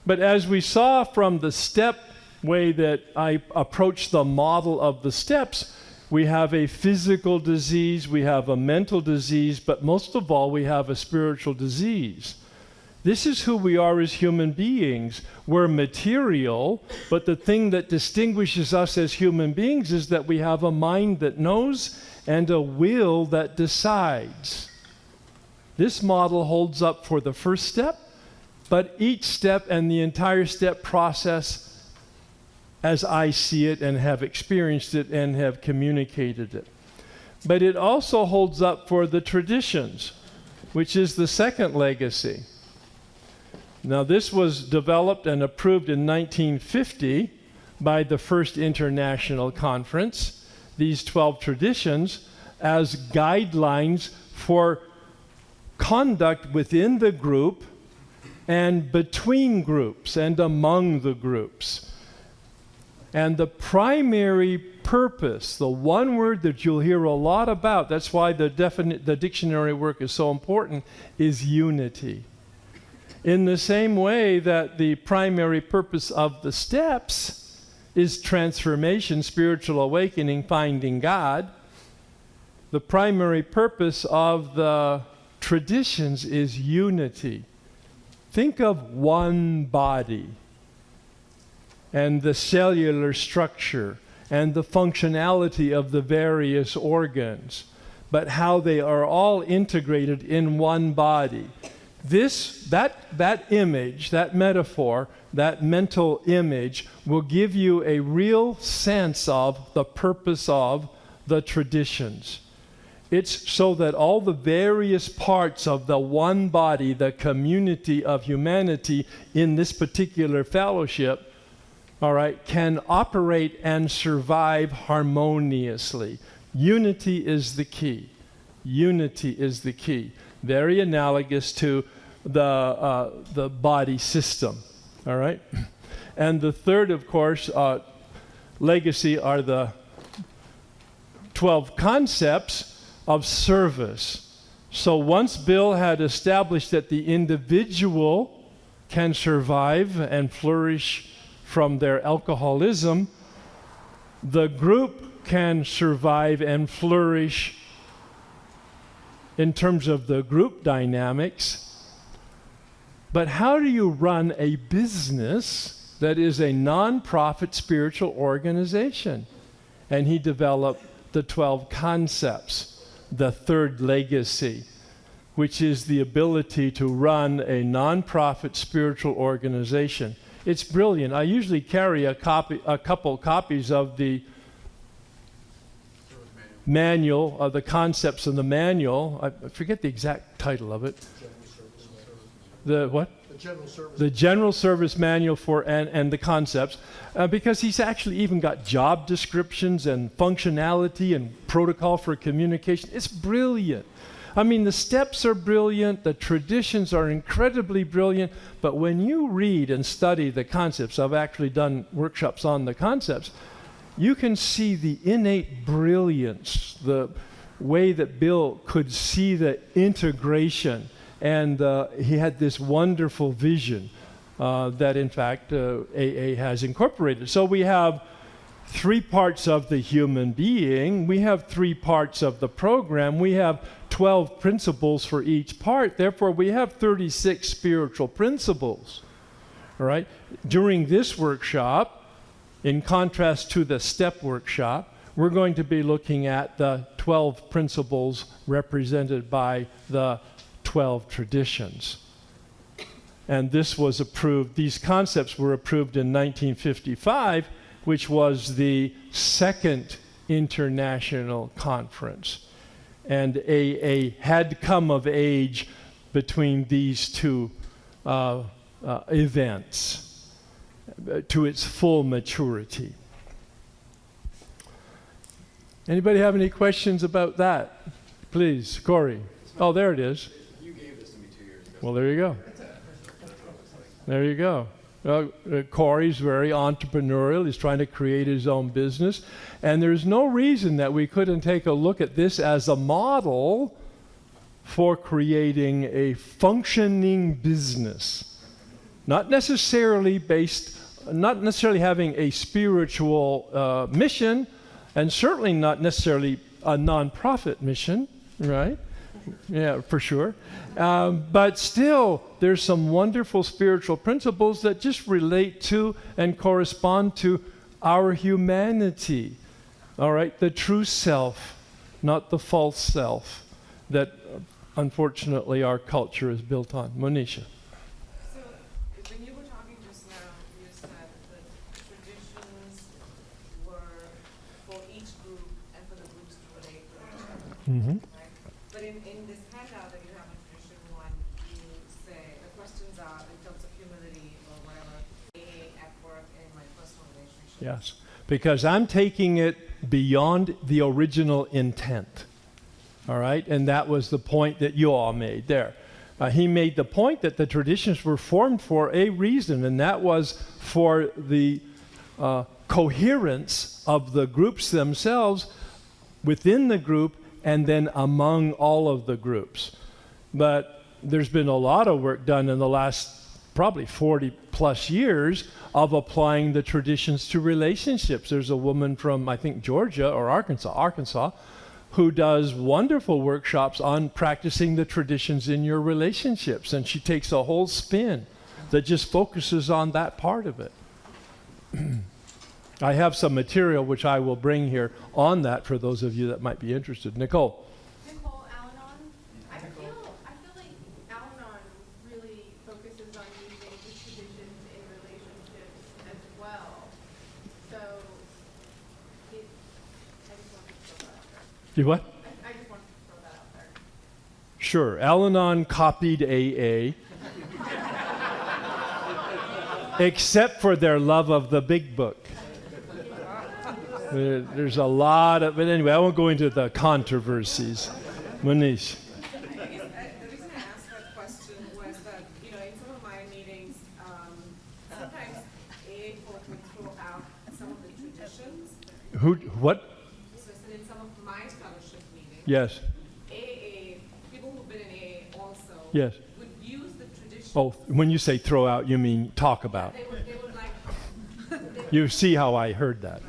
But as we saw from the step way that I approached the model of the steps, we have a physical disease, we have a mental disease, but most of all, we have a spiritual disease. This is who we are as human beings. We're material, but the thing that distinguishes us as human beings is that we have a mind that knows and a will that decides. This model holds up for the first step, but each step and the entire step process, as I see it and have experienced it and have communicated it. But it also holds up for the traditions, which is the second legacy. Now, this was developed and approved in 1950 by the First International Conference, these 12 traditions, as guidelines for conduct within the group and between groups and among the groups. And the primary purpose, the one word that you'll hear a lot about, that's why the dictionary work is so important, is unity. In the same way that the primary purpose of the steps is transformation, spiritual awakening, finding God, the primary purpose of the traditions is unity. Think of one body and the cellular structure and the functionality of the various organs, but how they are all integrated in one body. That image, that metaphor, that mental image will give you a real sense of the purpose of the traditions. It's so that all the various parts of the one body, the community of humanity in this particular fellowship, all right, can operate and survive harmoniously. Unity is the key. Unity is the key. Very analogous to the body system, all right? And the third, of course, legacy are the 12 concepts of service. So once Bill had established that the individual can survive and flourish from their alcoholism, the group can survive and flourish in terms of the group dynamics. But how do you run a business that is a non-profit spiritual organization? And he developed the 12 concepts, the third legacy, which is the ability to run a non-profit spiritual organization. It's brilliant. I usually carry a couple copies of the manual, of the concepts in the manual. I forget the exact title of it. The what? The general service. The general service manual for and the concepts, because he's actually even got job descriptions and functionality and protocol for communication. It's brilliant. I mean, the steps are brilliant, the traditions are incredibly brilliant, but when you read and study the concepts, I've actually done workshops on the concepts, you can see the innate brilliance, the way that Bill could see the integration, and he had this wonderful vision that, in fact, AA has incorporated. So we have 3 parts of the human being, we have 3 parts of the program, we have 12 principles for each part, therefore we have 36 spiritual principles. All right? During this workshop, in contrast to the step workshop, we're going to be looking at the 12 principles represented by the 12 traditions. And this was approved, these concepts were approved in 1955, which was the second international conference. And AA had come of age between these two events to its full maturity. Anybody have any questions about that? Please, Corey. Oh, there it is. You gave this to me 2 years ago. Well, there you go. There you go. Corey's very entrepreneurial. He's trying to create his own business. And there's no reason that we couldn't take a look at this as a model for creating a functioning business. Not necessarily having a spiritual mission, and certainly not necessarily a nonprofit mission, right? Yeah, for sure. But still, there's some wonderful spiritual principles that just relate to and correspond to our humanity. All right? The true self, not the false self that unfortunately our culture is built on. Monisha. So, when you were talking just now, you said that traditions were for each group and for the groups to relate to each other, Mm-hmm. right? But in this handout that you have on tradition one, you say the questions are in terms of humility or whatever, at work and my personal relationships. Yes. Because I'm taking it beyond the original intent. All right? And that was the point that you all made there. He made the point that the traditions were formed for a reason, and that was for the coherence of the groups themselves within the group and then among all of the groups. But there's been a lot of work done in the last probably 40 plus years of applying the traditions to relationships. There's a woman from, I think, Georgia or Arkansas, who does wonderful workshops on practicing the traditions in your relationships. And she takes a whole spin that just focuses on that part of it. I have some material which I will bring here on that for those of you that might be interested. Nicole. Nicole, Al-Anon. I feel like Al-Anon really focuses on using the traditions in relationships as well. So, I just wanted to throw that out there. You what? I just wanted to throw that out there. Sure. Al-Anon copied AA, except for their love of the big book. There's a lot of, but anyway, I won't go into the controversies. Manish. I guess the reason I asked that question was that, in some of my meetings, sometimes AA folk would throw out some of the traditions. What? So in some of my fellowship meetings, Yes. AA, people who've been in AA also Yes. would use the traditions. Oh, when you say throw out, you mean talk about. They would like, You see how I heard that.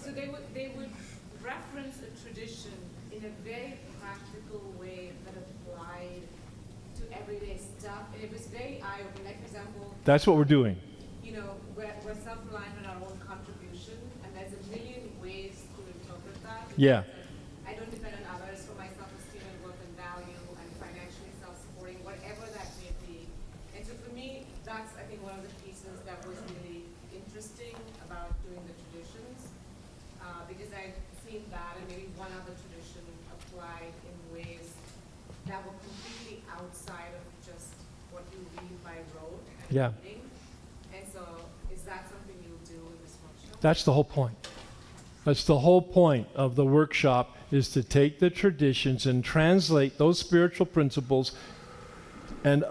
so they would reference a tradition in a very practical way that applied to everyday stuff. And it was very eye-opening. Like, for example, That's what we're doing. we're self-reliant on our own contribution, and there's a million ways to interpret that. Yeah. I don't depend on others for my self-esteem and worth and value. I'm financially self-supporting, whatever that may be. And so for me, that's, I think, one of the pieces that was really interesting about doing the traditions, because I've seen that and maybe one other tradition applied in ways that were completely outside of just what you read by rote at a Yeah. meeting. And so is that something you'll do in this workshop? That's the whole point. That's the whole point of the workshop, is to take the traditions and translate those spiritual principles and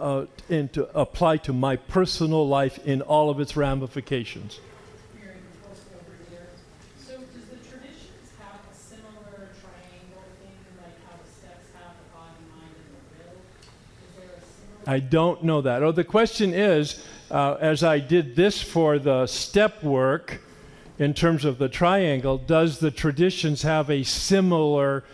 to apply to my personal life in all of its ramifications. So does the traditions have a similar triangle thing, like how the steps have the body, mind, and the will? Is there a similar? I don't know that. Oh, the question is, as I did this for the step work, in terms of the triangle, does the traditions have a similar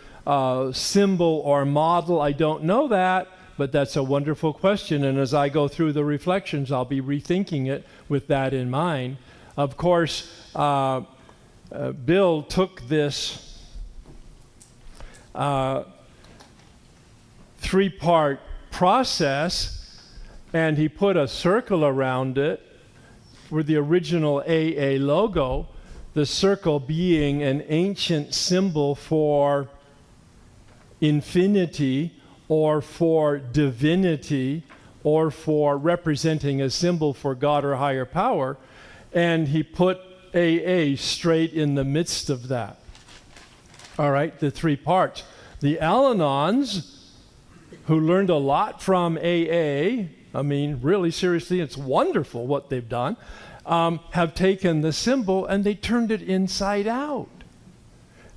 symbol or model? I don't know that, but that's a wonderful question. And as I go through the reflections, I'll be rethinking it with that in mind. Of course, Bill took this three-part process and he put a circle around it with the original AA logo, the circle being an ancient symbol for infinity or for divinity or for representing a symbol for God or higher power, and he put AA straight in the midst of that. All right, the three parts. The Al-Anons, who learned a lot from AA, I mean, really seriously, it's wonderful what they've done, have taken the symbol and they turned it inside out.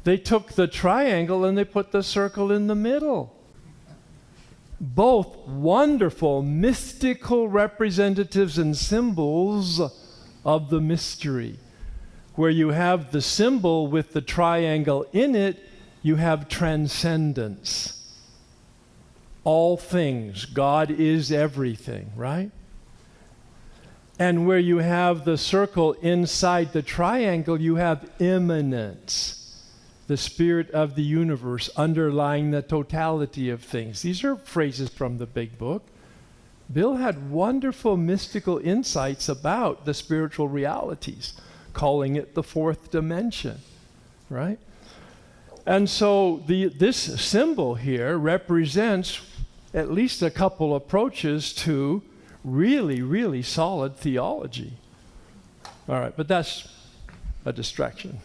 They took the triangle and they put the circle in the middle. Both wonderful mystical representatives and symbols of the mystery. Where you have the symbol with the triangle in it, you have transcendence. All things. God is everything, right? And where you have the circle inside the triangle, you have immanence. The spirit of the universe underlying the totality of things. These are phrases from the big book. Bill had wonderful mystical insights about the spiritual realities, calling it the fourth dimension, right? And so this symbol here represents at least a couple approaches to really, really solid theology. All right, but that's a distraction.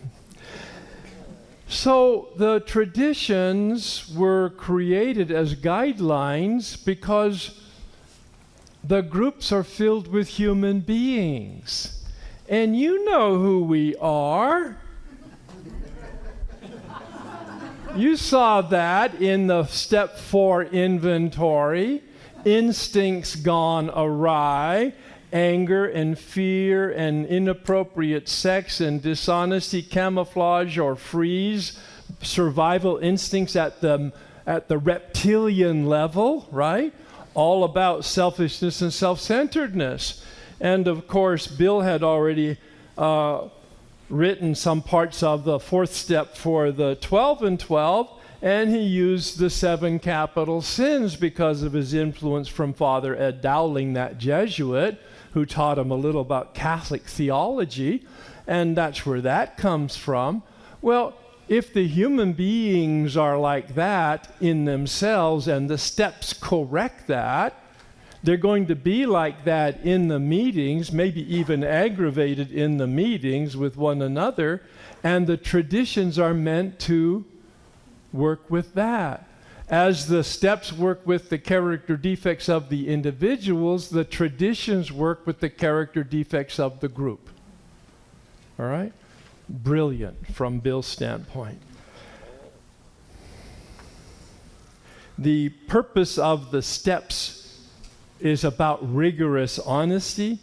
So the traditions were created as guidelines because the groups are filled with human beings. And you know who we are. You saw that in the step 4 inventory. Instincts gone awry, anger and fear and inappropriate sex and dishonesty, camouflage or freeze, survival instincts at the reptilian level, right? All about selfishness and self-centeredness. And of course, Bill had already written some parts of the fourth step for the 12 and 12, and he used the 7 capital sins because of his influence from Father Ed Dowling, that Jesuit, who taught him a little about Catholic theology, and that's where that comes from. Well, if the human beings are like that in themselves and the steps correct that, they're going to be like that in the meetings, maybe even aggravated in the meetings with one another, and the traditions are meant to work with that. As the steps work with the character defects of the individuals, the traditions work with the character defects of the group. All right? Brilliant from Bill's standpoint. The purpose of the steps is about rigorous honesty,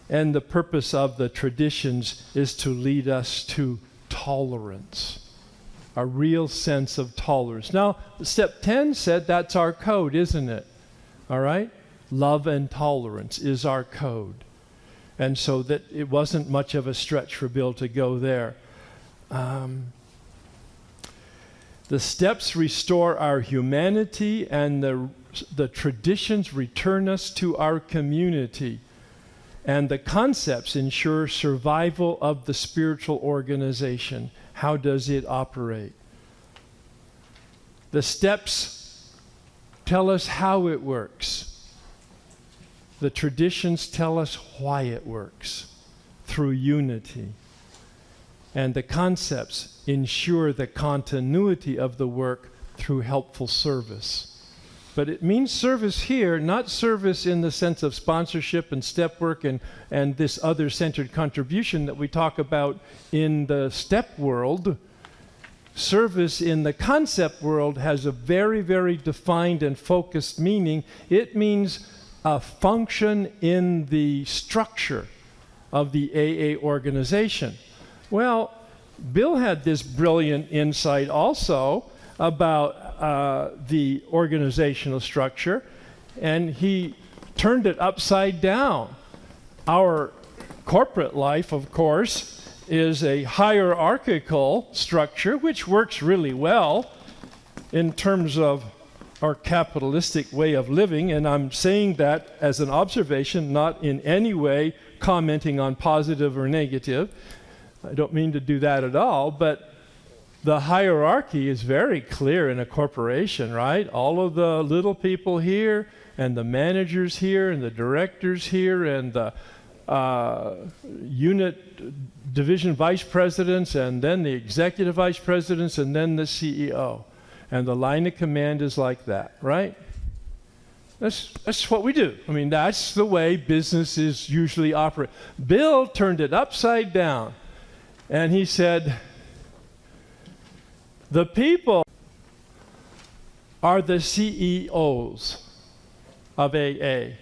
and the purpose of the traditions is to lead us to tolerance. A real sense of tolerance. Now, step 10 said that's our code, isn't it? All right? Love and tolerance is our code. And so that it wasn't much of a stretch for Bill to go there. The steps restore our humanity, and the traditions return us to our community. And the concepts ensure survival of the spiritual organization. How does it operate? The steps tell us how it works. The traditions tell us why it works, through unity. And the concepts ensure the continuity of the work through helpful service. But it means service here, not service in the sense of sponsorship and step work and this other-centered contribution that we talk about in the step world. Service in the concept world has a very, very defined and focused meaning. It means a function in the structure of the AA organization. Well, Bill had this brilliant insight also about the organizational structure, and he turned it upside down. Our corporate life, of course, is a hierarchical structure, which works really well in terms of our capitalistic way of living, and I'm saying that as an observation, not in any way commenting on positive or negative. I don't mean to do that at all, but the hierarchy is very clear in a corporation, right? All of the little people here and the managers here, and the directors here, and the unit division vice presidents, and then the executive vice presidents, and then the CEO. And the line of command is like that, right? That's what we do. I mean, that's the way businesses usually operate. Bill turned it upside down, and he said, the people are the CEOs of AA.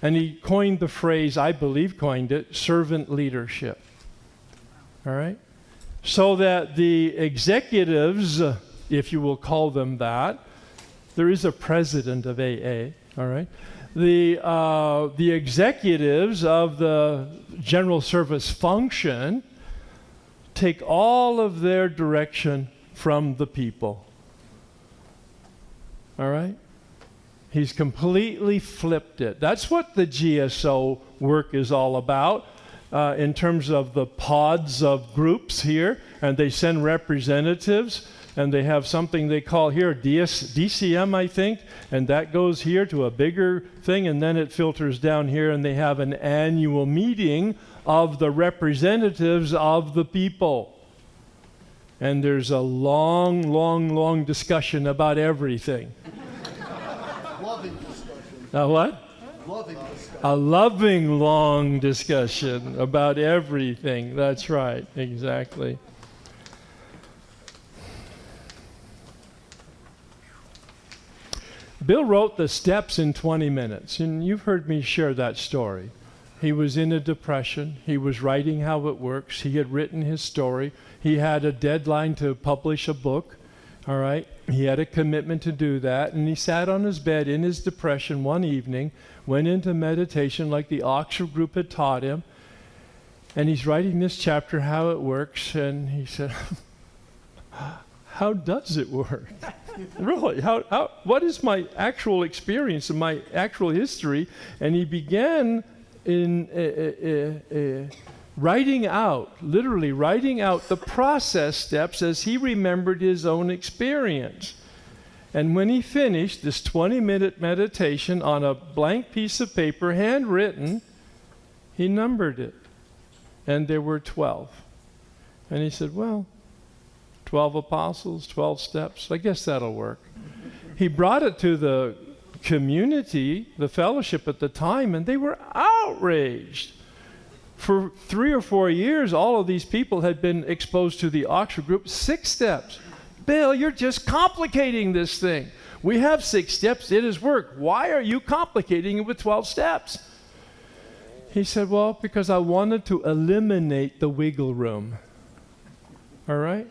And he coined the phrase, I believe coined it, servant leadership. All right? So that the executives, if you will call them that, there is a president of AA, all right? The executives of the general service function take all of their direction from the people. All right? He's completely flipped it. That's what the GSO work is all about in terms of the pods of groups here, and they send representatives, and they have something they call here DCM, I think, and that goes here to a bigger thing, and then it filters down here, and they have an annual meeting of the representatives of the people. And there's a long, long, long discussion about everything. Loving discussion. A what? Loving discussion. A loving, long discussion about everything. That's right, exactly. Bill wrote the steps in 20 minutes, and you've heard me share that story. He was in a depression. He was writing how it works. He had written his story. He had a deadline to publish a book, all right? He had a commitment to do that, and he sat on his bed in his depression one evening, went into meditation like the Oxford group had taught him, and he's writing this chapter, how it works, and he said, how does it work? Really, what is my actual experience and my actual history? And he began in literally writing out the process steps as he remembered his own experience. And when he finished this 20-minute meditation on a blank piece of paper, handwritten, he numbered it. And there were 12. And he said, well, 12 apostles, 12 steps, I guess that'll work. He brought it to the community, the fellowship at the time, and they were outraged. For 3 or 4 years, all of these people had been exposed to the Oxford group, 6 steps. Bill, you're just complicating this thing. We have 6 steps, it has worked. Why are you complicating it with 12 steps? He said, well, because I wanted to eliminate the wiggle room. All right?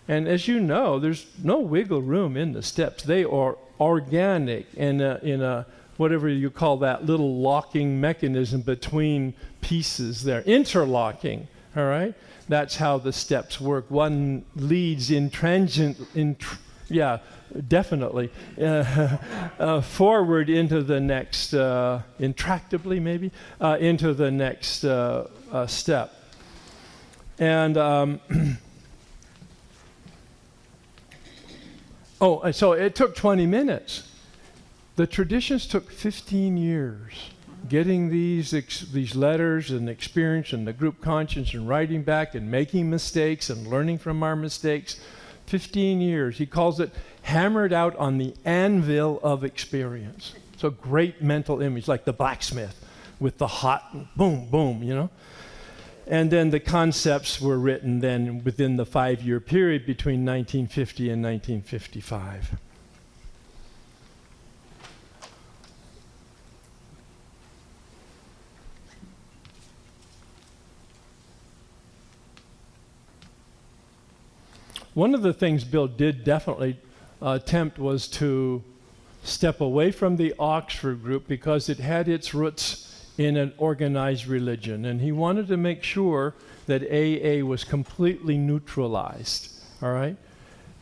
And as you know, there's no wiggle room in the steps. They are organic and in a whatever you call that little locking mechanism between pieces there, interlocking, all right? That's how the steps work. One leads definitely, forward into the next, intractably maybe, into the next step. And so it took 20 minutes. The traditions took 15 years. Getting these letters and experience and the group conscience and writing back and making mistakes and learning from our mistakes. 15 years. He calls it hammered out on the anvil of experience. It's a great mental image, like the blacksmith with the hot boom, boom, you know. And then the concepts were written then within the 5-year period between 1950 and 1955. One of the things Bill did definitely attempt was to step away from the Oxford group because it had its roots in an organized religion, and he wanted to make sure that AA was completely neutralized, all right?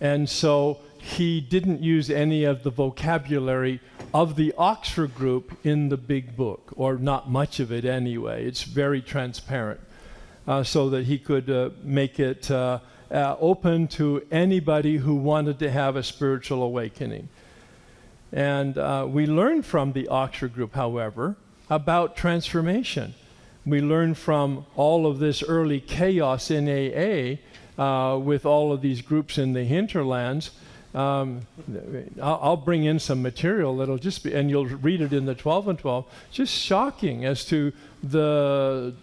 And so he didn't use any of the vocabulary of the Oxford group in the big book, or not much of it anyway. It's very transparent, so that he could make it open to anybody who wanted to have a spiritual awakening. And we learned from the Oxford group, however, about transformation. We learned from all of this early chaos in AA with all of these groups in the hinterlands. I'll bring in some material that'll just be, and you'll read it in the 12 and 12, just shocking as to the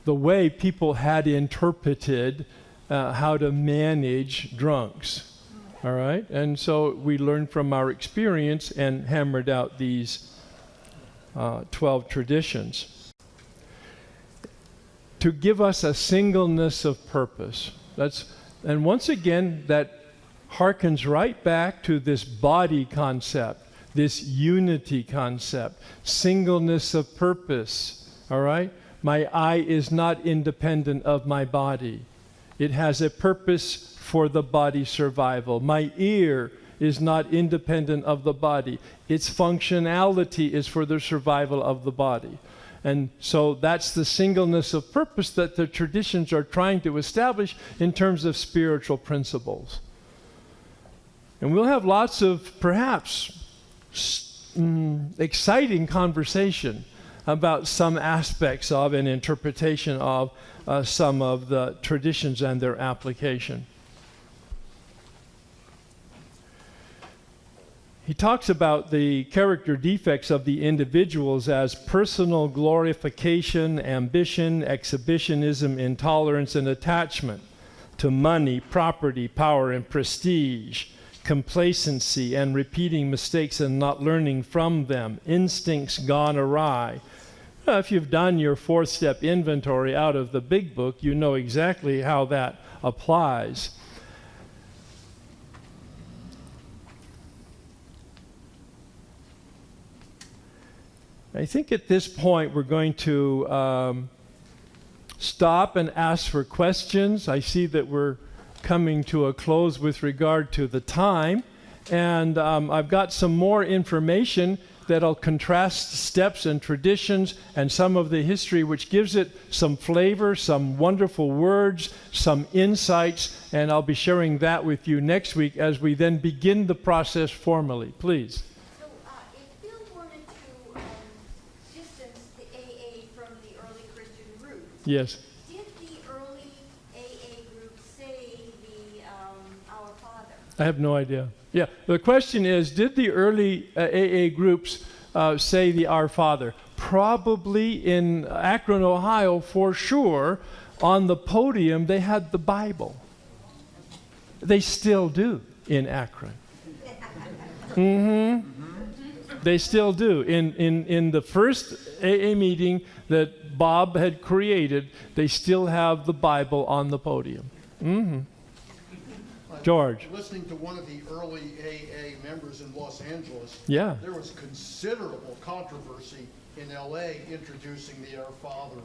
way people had interpreted how to manage drunks. All right? And so we learned from our experience and hammered out these 12 traditions to give us a singleness of purpose. And once again, that harkens right back to this body concept, this unity concept, singleness of purpose. All right? My eye is not independent of my body. It has a purpose for the body's survival. My ear is not independent of the body. Its functionality is for the survival of the body. And so that's the singleness of purpose that the traditions are trying to establish in terms of spiritual principles. And we'll have lots of perhaps exciting conversation about some aspects of and interpretation of some of the traditions and their application. He talks about the character defects of the individuals as personal glorification, ambition, exhibitionism, intolerance, and attachment to money, property, power, and prestige, complacency, and repeating mistakes and not learning from them, instincts gone awry. Well, if you've done your 4-step inventory out of the big book, you know exactly how that applies. I think at this point we're going to stop and ask for questions. I see that we're coming to a close with regard to the time, and I've got some more information that'll contrast steps and traditions and some of the history, which gives it some flavor, some wonderful words, some insights, and I'll be sharing that with you next week as we then begin the process formally. Please. Yes. Did the early AA group say the Our Father? I have no idea. Yeah, the question is, did the early AA groups say the Our Father? Probably in Akron, Ohio, for sure. On the podium, they had the Bible. They still do in Akron. They still do. In the first AA meeting that Bob had created, they still have the Bible on the podium. George. Listening to one of the early AA members in Los Angeles, yeah, there was considerable controversy in LA introducing the Our Father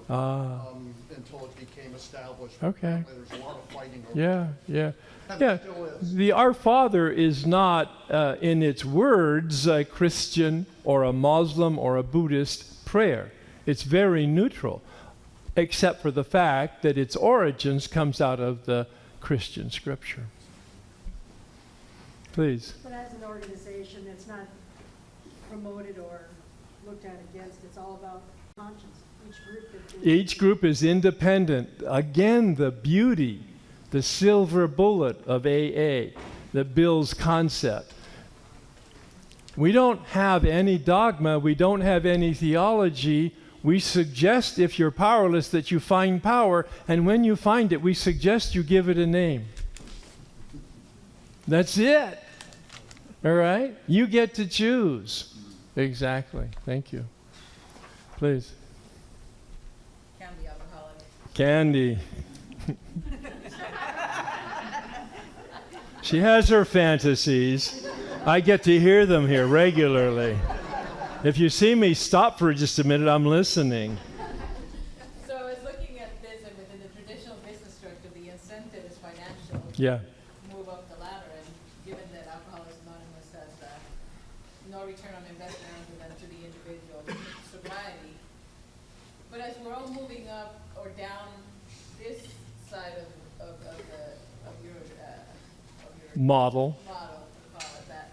until it became established. Okay. There's a lot of fighting over yeah. The Our Father is not, in its words, a Christian or a Muslim or a Buddhist prayer. It's very neutral, except for the fact that its origins comes out of the Christian scripture. Please. But as an organization, it's not promoted or looked at against. It's all about conscience. Each group is independent. Again, the beauty, the silver bullet of AA, the Bill's concept. We don't have any dogma. We don't have any theology. We suggest, if you're powerless, that you find power, and when you find it, we suggest you give it a name. That's it. All right? You get to choose. Exactly. Thank you. Please. Candy alcoholic. Candy. She has her fantasies. I get to hear them here regularly. If you see me stop for just a minute, I'm listening. So I was looking at this, and within the traditional business structure, the incentive is financial. Yeah. Move up the ladder, and given that Alcoholics Anonymous has no return on investment other than to the individual sobriety. But as we're all moving up or down this side of your, model. to call it that,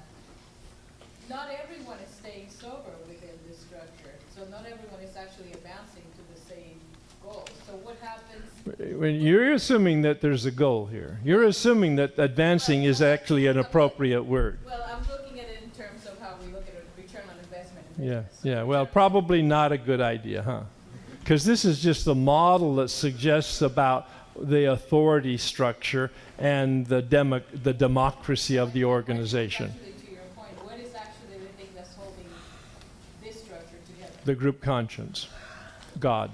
not everyone is staying sober within this structure, so not everyone is actually advancing to the same goal. So what happens? When you're assuming that there's a goal here. You're assuming that advancing is actually an appropriate word. Well, I'm looking at it in terms of how we look at a return on investment. Yeah. Well, probably not a good idea, huh? Because this is just a model that suggests about the authority structure and the democracy of the organization. Actually, to your point, what is actually the thing that's holding this structure together? The group conscience, God,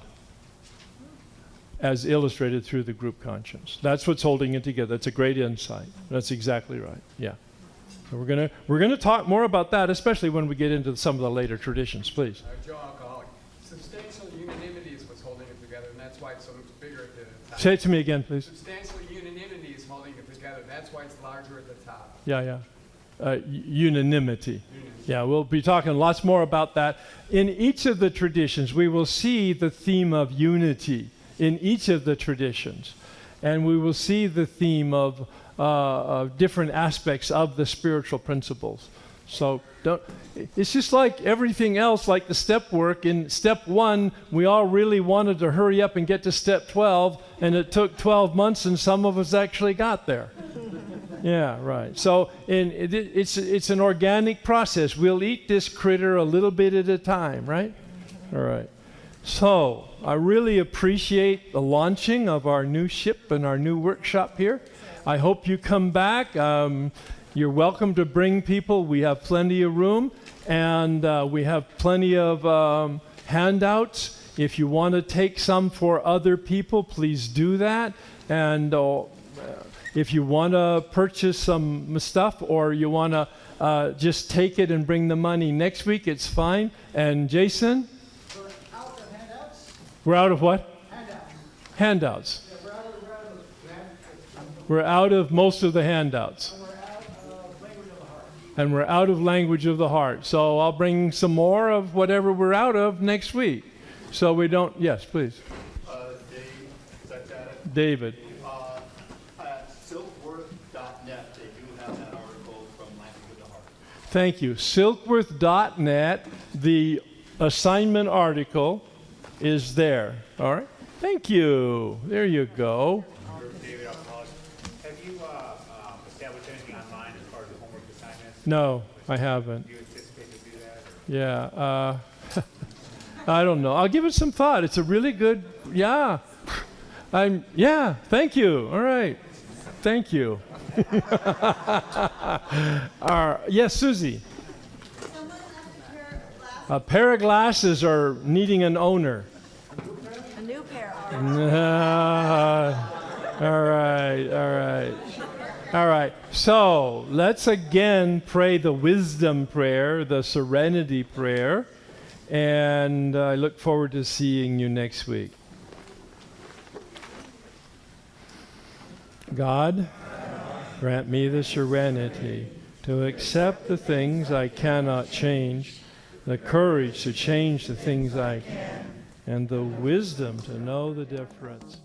as illustrated through the group conscience. That's what's holding it together. That's a great insight. That's exactly right. Yeah. So we're gonna talk more about that, especially when we get into some of the later traditions. Please. Joe Alcoholic. Substantial unanimity is what's holding it together, and that's why it's so much bigger at the top. Say it to me again, please. Substantial unanimity is holding it together. That's why it's larger at the top. Yeah. Unanimity. Yeah, we'll be talking lots more about that. In each of the traditions, we will see the theme of unity in each of the traditions. And we will see the theme of different aspects of the spiritual principles. So it's just like everything else, like the step work. In step 1, we all really wanted to hurry up and get to step 12, and it took 12 months, and some of us actually got there. Yeah, right. So it's an organic process. We'll eat this critter a little bit at a time, right? All right. So I really appreciate the launching of our new ship and our new workshop here. I hope you come back. You're welcome to bring people. We have plenty of room, and we have plenty of handouts. If you want to take some for other people, please do that. And if you want to purchase some stuff, or you want to just take it and bring the money next week, it's fine. And Jason? We're out of handouts. We're out of what? Handouts. Handouts. Yeah, We're out of most of the handouts. and we're out of language of the heart. And we're out of language of the heart. So I'll bring some more of whatever we're out of next week. So we don't, yes, please. Dave, is that it? David. At silkworth.net, they do have that article from Language of the Heart. Thank you. Silkworth.net, the assignment article is there. All right. Thank you. There you go. David, have you established anything online as far as the homework assignments? No, I haven't. Do you anticipate to do that? Yeah. I don't know. I'll give it some thought. It's a really good, yeah. Thank you. All right. Thank you. Yes, Susie. A pair of glasses are needing an owner. A new pair. All right. So let's again pray the wisdom prayer, the serenity prayer. And I look forward to seeing you next week. God, grant me the serenity to accept the things I cannot change, the courage to change the things I can, and the wisdom to know the difference.